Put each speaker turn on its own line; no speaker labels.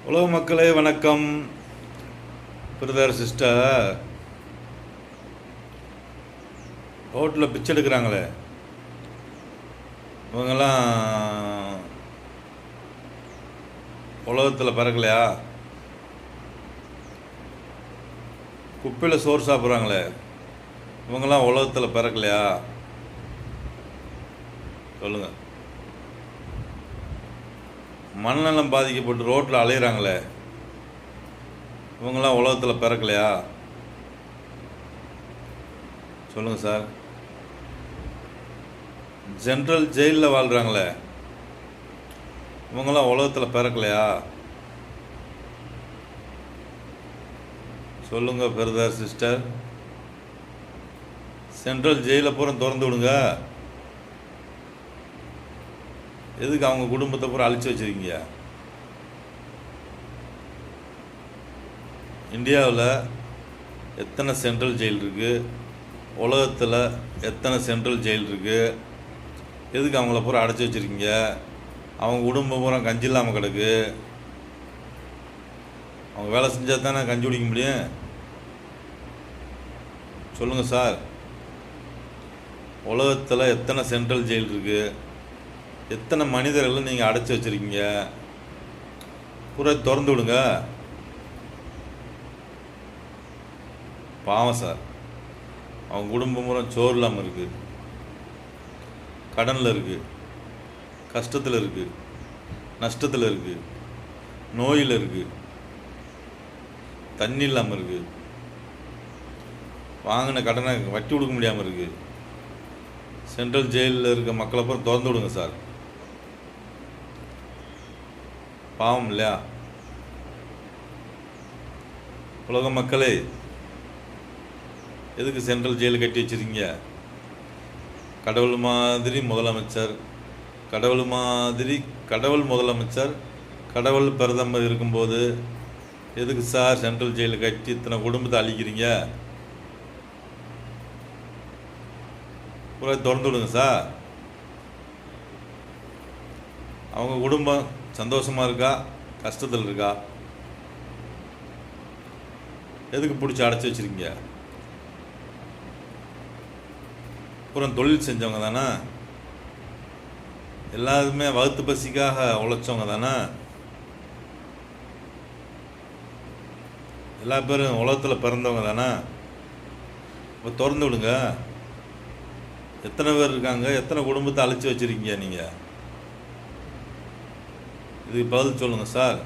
உலக மக்களே வணக்கம். பிரதர் சிஸ்டர் ரோட்டில் பிச்சை எடுக்கிறாங்களே இவங்கெல்லாம் உலகத்தில் பிறக்கலையா? குப்பையில் சோறு சாப்பிட்றாங்களே இவங்கெல்லாம் உலகத்தில் பிறக்கலையா? சொல்லுங்கள். மனநலம் பாதிக்கப்பட்டு ரோட்டில் அலையிறாங்களே இவங்கெல்லாம் உலகத்தில் பிறக்கலையா? சொல்லுங்கள் சார். ஜென்ரல் ஜெயிலில் வாழ்கிறாங்களே இவங்கெல்லாம் உலகத்தில் பிறக்கலையா? சொல்லுங்கள் பிரதர் சிஸ்டர். சென்ட்ரல் ஜெயிலை பூரா திறந்து விடுங்க. எதுக்கு அவங்க குடும்பத்தை பூரா அழிச்சு வச்சுருக்கீங்க? இந்தியாவில் எத்தனை சென்ட்ரல் ஜெயில் இருக்குது? உலகத்தில் எத்தனை சென்ட்ரல் ஜெயில் இருக்குது? எதுக்கு அவங்கள பூரா அடைச்சி வச்சுருக்கீங்க? அவங்க குடும்பம் பூரா கஞ்சி இல்லாமல் கிடக்கு. அவங்க வேலை செஞ்சால் தானே கஞ்சி குடிக்க முடியும். சொல்லுங்கள் சார். உலகத்தில் எத்தனை சென்ட்ரல் ஜெயில் இருக்குது? எத்தனை மனிதர்களை நீங்கள் அடைச்சி வச்சுருக்கீங்க? பூரா திறந்து விடுங்க. பாவம் சார். அவங்க குடும்பம் பூரா சோறு இல்லாமல் இருக்குது, கடனில் இருக்குது, கஷ்டத்தில் இருக்குது, நஷ்டத்தில் இருக்குது, நோயில் இருக்குது, தண்ணி இல்லாமல் இருக்குது, வாங்கின கடனை வட்டி கொடுக்க முடியாமல் இருக்குது. சென்ட்ரல் ஜெயிலில் இருக்க மக்களை அப்புறம் திறந்து விடுங்க சார். பாவம் இல்லையா? உலக மக்களே, எதுக்கு சென்ட்ரல் ஜெயில் கட்டி வச்சுருக்கீங்க? கடவுள் மாதிரி முதலமைச்சர், கடவுள் முதலமைச்சர், கடவுள் பிரதமர் இருக்கும்போது எதுக்கு சார் சென்ட்ரல் ஜெயிலில் கட்டி இத்தனை குடும்பத்தை அழிக்கிறீங்க? பூரா திறந்து விடுங்க சார். அவங்க குடும்பம் சந்தோஷமாக இருக்கா, கஷ்டத்தில் இருக்கா? எதுக்கு பிடிச்சி அடைச்சி வச்சுருக்கீங்க? பூரா தொழில் செஞ்சவங்க தானே, எல்லாருமே வகுத்து பசிக்காக உழைச்சவங்க தானே. எல்லா பேரும் உலகத்தில் பிறந்தவங்க தானே. இப்போ திறந்து விடுங்க. எத்தனை பேர் இருக்காங்க? எத்தனை குடும்பத்தை அழைச்சி வச்சுருக்கீங்க நீங்கள்? இதுக்கு பதில் சொல்லுங்கள் சார்.